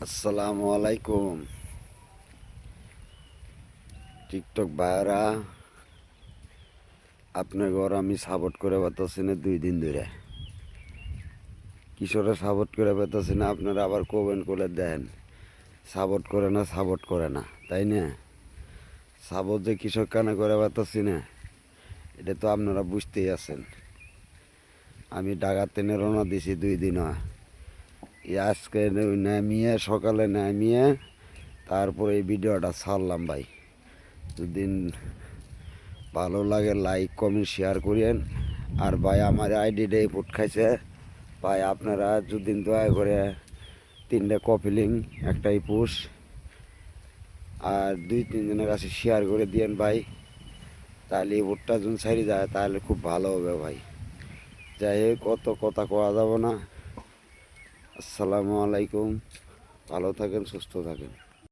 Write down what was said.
আসসালামু আলাইকুম টিকটক ভাইরা, আপনার ঘর আমি সাপোর্ট করে পাতাছি না 2 দিন ধরে। কিশোরে সাপোর্ট করে পাতাছি না, আপনারা আবার কমেন্ট করে দেন সাপোর্ট করে না, তাই না? সাপোর্ট যে কৃষক কানে করে পাতাছি না, এটা তো আপনারা বুঝতেই আছেন। আমি ঢাকা থেকে রওনা দিছি 2 দিন হয়। আজকে সকালে নামিয়ে তারপরে এই ভিডিওটা ছাড়লাম ভাই। দুদিন ভালো লাগে লাইক কমেন্ট শেয়ার করেন। আর ভাই আমার আইডিটা ফুট খাইছে ভাই, আপনারা যদি দয়া করে 3টা কপি লিঙ্ক, একটাই পুশ আর 2-3 জনের কাছে শেয়ার করে দিয়েন ভাই। তাহলে এই ভোটটা যদি ছাড়ি যায় তাহলে খুব ভালো হবে ভাই। যাই হোক, কত কথা কওয়া যাব না। আসসালামু আলাইকুম, ভালো থাকেন, সুস্থ থাকেন।